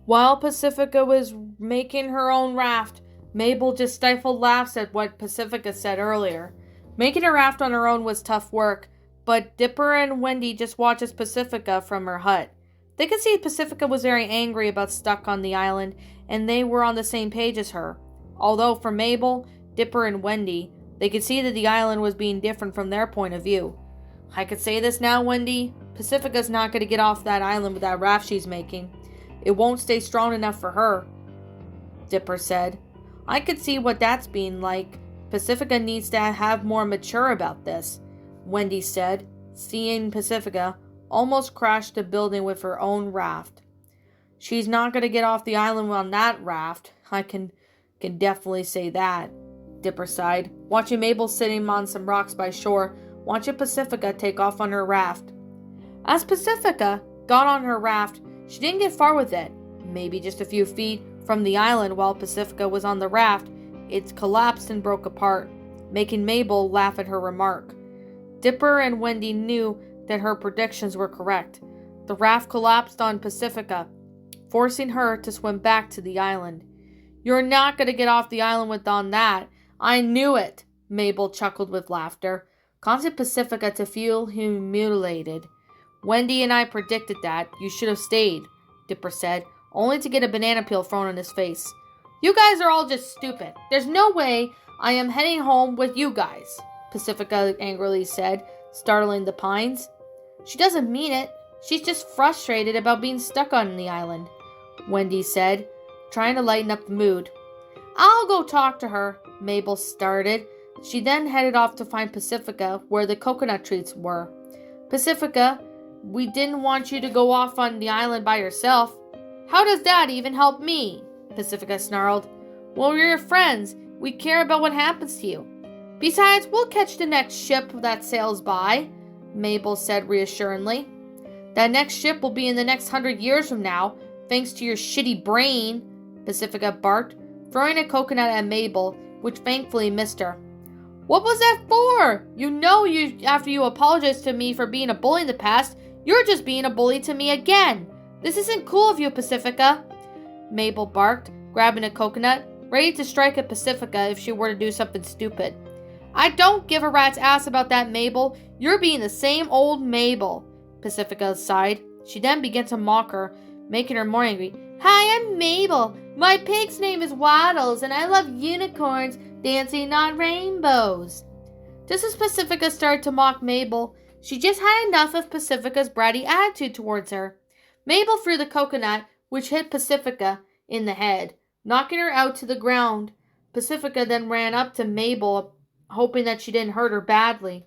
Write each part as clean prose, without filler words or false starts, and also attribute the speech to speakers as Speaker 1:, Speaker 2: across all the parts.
Speaker 1: While Pacifica was making her own raft, Mabel just stifled laughs at what Pacifica said earlier. Making a raft on her own was tough work, but Dipper and Wendy just watched as Pacifica from her hut. They could see Pacifica was very angry about stuck on the island, and they were on the same page as her. Although for Mabel, Dipper, and Wendy, they could see that the island was being different from their point of view. I could say this now, Wendy. Pacifica's not going to get off that island with that raft she's making. It won't stay strong enough for her, Dipper said. I could see what that's being like. Pacifica needs to have more mature about this, Wendy said, seeing Pacifica almost crash the building with her own raft. She's not going to get off the island on that raft. I can definitely say that, Dipper sighed, watching Mabel sitting on some rocks by shore, watching Pacifica take off on her raft. As Pacifica got on her raft, she didn't get far with it. Maybe just a few feet from the island while Pacifica was on the raft, it collapsed and broke apart, making Mabel laugh at her remark. Dipper and Wendy knew that her predictions were correct. The raft collapsed on Pacifica, forcing her to swim back to the island. You're not going to get off the island on that. I knew it, Mabel chuckled with laughter, causing Pacifica to feel humiliated. Wendy and I predicted that. You should have stayed, Dipper said, only to get a banana peel thrown in his face. You guys are all just stupid. There's no way I am heading home with you guys, Pacifica angrily said, startling the Pines. She doesn't mean it. She's just frustrated about being stuck on the island, Wendy said, trying to lighten up the mood. I'll go talk to her, Mabel started. She then headed off to find Pacifica where the coconut trees were. Pacifica, we didn't want you to go off on the island by yourself. How does that even help me? Pacifica snarled. Well, we're your friends. We care about what happens to you. Besides, we'll catch the next ship that sails by, Mabel said reassuringly. That next ship will be in the next 100 years from now, thanks to your shitty brain, Pacifica barked, throwing a coconut at Mabel, which thankfully missed her. What was that for? After you apologized to me for being a bully in the past, you're just being a bully to me again. This isn't cool of you, Pacifica, Mabel barked, grabbing a coconut, ready to strike at Pacifica if she were to do something stupid. I don't give a rat's ass about that, Mabel. You're being the same old Mabel, Pacifica sighed. She then began to mock her, making her more angry. Hi, I'm Mabel. My pig's name is Waddles, and I love unicorns dancing on rainbows. Just as Pacifica started to mock Mabel, she just had enough of Pacifica's bratty attitude towards her. Mabel threw the coconut, which hit Pacifica in the head, knocking her out to the ground. Pacifica then ran up to Mabel, hoping that she didn't hurt her badly.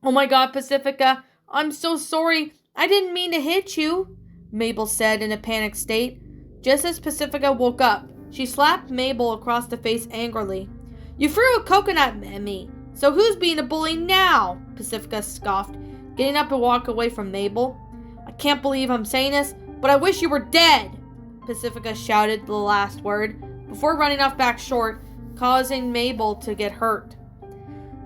Speaker 1: Oh my God, Pacifica, I'm so sorry. I didn't mean to hit you, Mabel said in a panicked state. Just as Pacifica woke up, she slapped Mabel across the face angrily. You threw a coconut at me, so who's being a bully now? Pacifica scoffed, getting up and walk away from Mabel. I can't believe I'm saying this, but I wish you were dead, Pacifica shouted the last word, before running off back short, causing Mabel to get hurt.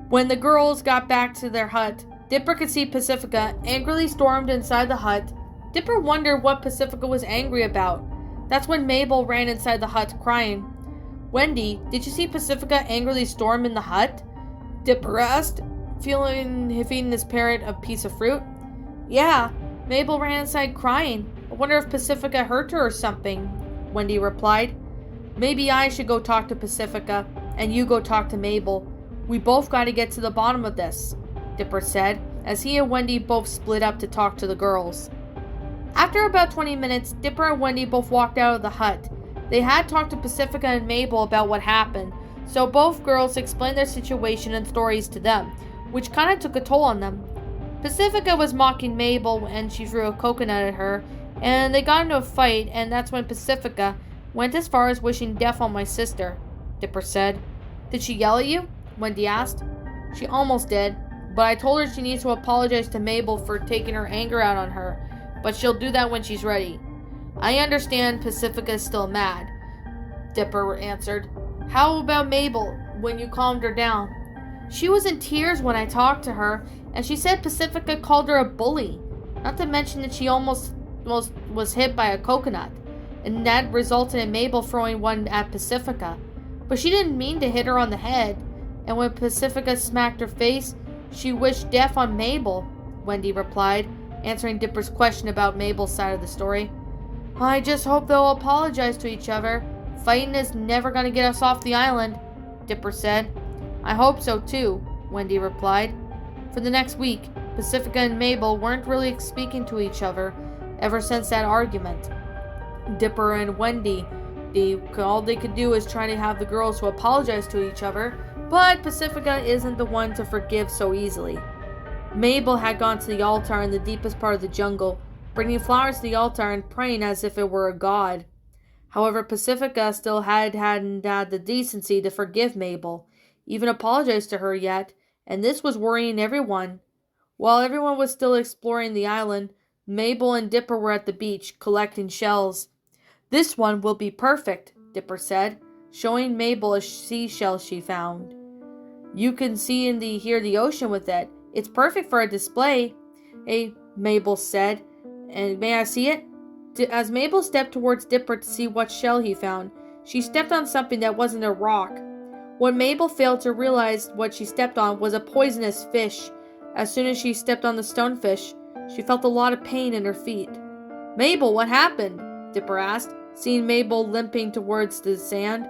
Speaker 1: When the girls got back to their hut, Dipper could see Pacifica angrily stormed inside the hut. Dipper wondered what Pacifica was angry about. That's when Mabel ran inside the hut crying. Wendy, did you see Pacifica angrily storm in the hut? Dipper asked, feeling his parent a piece of fruit. Yeah, Mabel ran inside crying. I wonder if Pacifica hurt her or something, Wendy replied. Maybe I should go talk to Pacifica, and you go talk to Mabel. We both got to get to the bottom of this, Dipper said, as he and Wendy both split up to talk to the girls. After about 20 minutes, Dipper and Wendy both walked out of the hut. They had talked to Pacifica and Mabel about what happened, so both girls explained their situation and stories to them, which kind of took a toll on them. Pacifica was mocking Mabel when she threw a coconut at her, and they got into a fight, and that's when Pacifica went as far as wishing death on my sister, Dipper said. Did she yell at you? Wendy asked. She almost did, but I told her she needs to apologize to Mabel for taking her anger out on her, but she'll do that when she's ready. I understand Pacifica is still mad, Dipper answered. How about Mabel, when you calmed her down? She was in tears when I talked to her, and she said Pacifica called her a bully, not to mention that she almost was hit by a coconut. and that resulted in Mabel throwing one at Pacifica. But she didn't mean to hit her on the head, and when Pacifica smacked her face, she wished death on Mabel, Wendy replied, answering Dipper's question about Mabel's side of the story. I just hope they'll apologize to each other. Fighting is never going to get us off the island, Dipper said. I hope so too, Wendy replied. For the next week, Pacifica and Mabel weren't really speaking to each other ever since that argument. Dipper and Wendy, all they could do is try to have the girls to apologize to each other, but Pacifica isn't the one to forgive so easily. Mabel had gone to the altar in the deepest part of the jungle, bringing flowers to the altar and praying as if it were a god. However, Pacifica still hadn't had the decency to forgive Mabel, even apologize to her yet, and this was worrying everyone. While everyone was still exploring the island, Mabel and Dipper were at the beach, collecting shells. This one will be perfect, Dipper said, showing Mabel a seashell she found. You can see and hear the ocean with it. It's perfect for a display, Mabel said. And may I see it? As Mabel stepped towards Dipper to see what shell he found, she stepped on something that wasn't a rock. When Mabel failed to realize what she stepped on was a poisonous fish, as soon as she stepped on the stonefish, she felt a lot of pain in her feet. Mabel, what happened? Dipper asked, seeing Mabel limping towards the sand.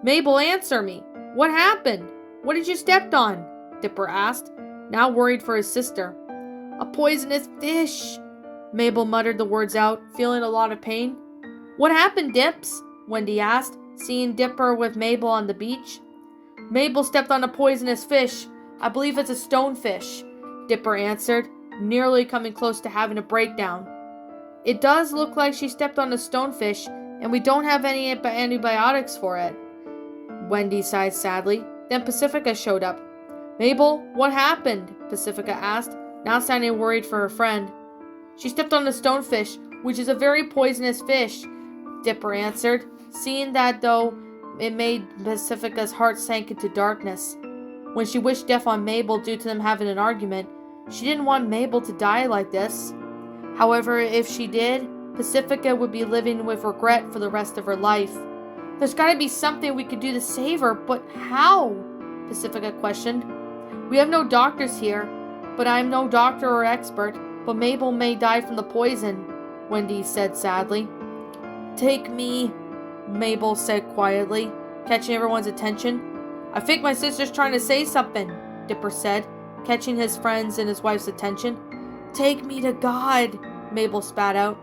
Speaker 1: Mabel, answer me. What happened? What did you step on? Dipper asked, now worried for his sister. A poisonous fish. Mabel muttered the words out, feeling a lot of pain. What happened, Dips? Wendy asked, seeing Dipper with Mabel on the beach. Mabel stepped on a poisonous fish. I believe it's a stonefish, Dipper answered, nearly coming close to having a breakdown. It does look like she stepped on a stonefish, and we don't have any antibiotics for it. Wendy sighed sadly. Then Pacifica showed up. Mabel, what happened? Pacifica asked, now sounding worried for her friend. She stepped on a stonefish, which is a very poisonous fish, Dipper answered, seeing that though it made Pacifica's heart sank into darkness. When she wished death on Mabel due to them having an argument, she didn't want Mabel to die like this. However, if she did, Pacifica would be living with regret for the rest of her life. There's got to be something we could do to save her, but how? Pacifica questioned. We have no doctors here, but I'm no doctor or expert, but Mabel may die from the poison, Wendy said sadly. Take me, Mabel said quietly, catching everyone's attention. I think my sister's trying to say something, Dipper said, catching his friend's and his wife's attention. Take me to God, Mabel spat out.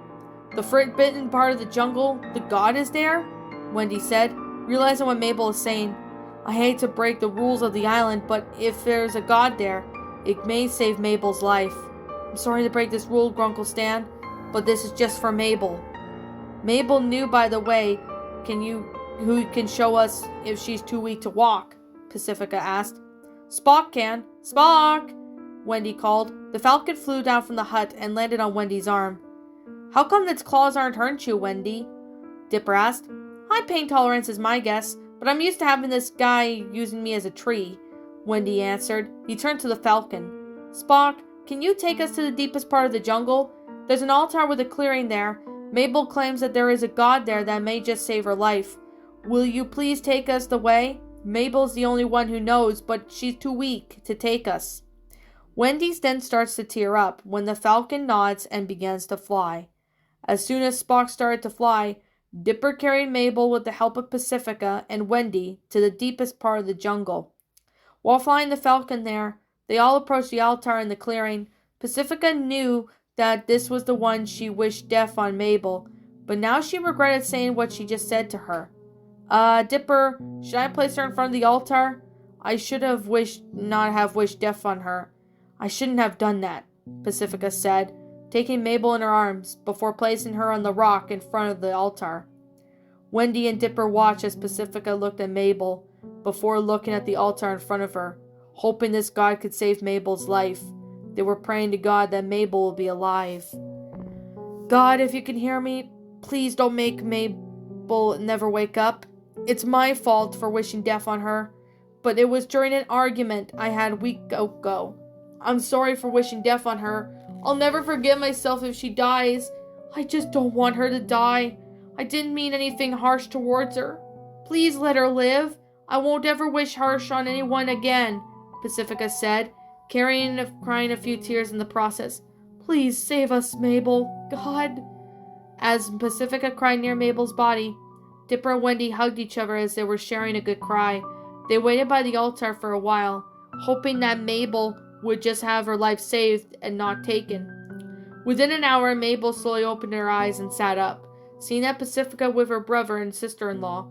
Speaker 1: The forbidden part of the jungle, the God is there? Wendy said, realizing what Mabel is saying. I hate to break the rules of the island, but if there's a God there, it may save Mabel's life. I'm sorry to break this rule, Grunkle Stan, but this is just for Mabel. Mabel knew, by the way, who can show us if she's too weak to walk? Pacifica asked. Spock can. Spock! Wendy called. The falcon flew down from the hut and landed on Wendy's arm. How come its claws aren't hurt you, Wendy? Dipper asked. High pain tolerance is my guess, but I'm used to having this guy using me as a tree, Wendy answered. He turned to the falcon. Spock, can you take us to the deepest part of the jungle? There's an altar with a clearing there. Mabel claims that there is a god there that may just save her life. Will you please take us the way? Mabel's the only one who knows, but she's too weak to take us. Wendy then starts to tear up when the falcon nods and begins to fly. As soon as Spock started to fly, Dipper carried Mabel with the help of Pacifica and Wendy to the deepest part of the jungle. While flying the falcon there, they all approached the altar in the clearing. Pacifica knew that this was the one she wished death on Mabel, but now she regretted saying what she just said to her. Dipper, should I place her in front of the altar? I should have not have wished death on her. I shouldn't have done that, Pacifica said, taking Mabel in her arms before placing her on the rock in front of the altar. Wendy and Dipper watched as Pacifica looked at Mabel before looking at the altar in front of her, hoping this god could save Mabel's life. They were praying to God that Mabel will be alive. God, if you can hear me, please don't make Mabel never wake up. It's my fault for wishing death on her, but it was during an argument I had a week ago. I'm sorry for wishing death on her. I'll never forgive myself if she dies. I just don't want her to die. I didn't mean anything harsh towards her. Please let her live. I won't ever wish harsh on anyone again, Pacifica said, crying a few tears in the process. Please save us, Mabel. God. As Pacifica cried near Mabel's body, Dipper and Wendy hugged each other as they were sharing a good cry. They waited by the altar for a while, hoping that Mabel would just have her life saved and not taken. Within an hour, Mabel slowly opened her eyes and sat up, seeing that Pacifica with her brother and sister-in-law.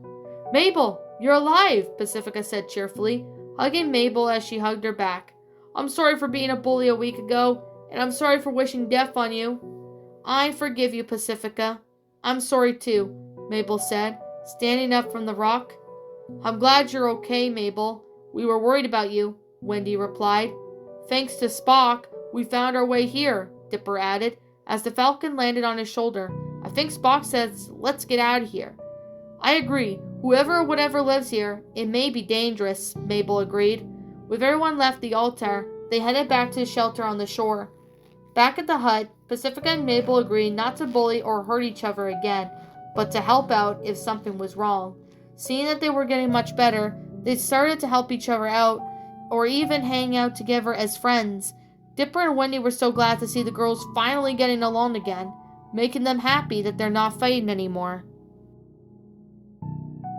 Speaker 1: Mabel, you're alive, Pacifica said cheerfully, hugging Mabel as she hugged her back. I'm sorry for being a bully a week ago, and I'm sorry for wishing death on you. I forgive you, Pacifica. I'm sorry too, Mabel said, standing up from the rock. I'm glad you're okay, Mabel. We were worried about you, Wendy replied. Thanks to Spock, we found our way here, Dipper added, as the Falcon landed on his shoulder. I think Spock says, let's get out of here. I agree. Whoever or whatever lives here, it may be dangerous, Mabel agreed. With everyone left the altar, they headed back to the shelter on the shore. Back at the hut, Pacifica and Mabel agreed not to bully or hurt each other again, but to help out if something was wrong. Seeing that they were getting much better, they started to help each other out, or even hang out together as friends. Dipper and Wendy were so glad to see the girls finally getting along again, making them happy that they're not fighting anymore.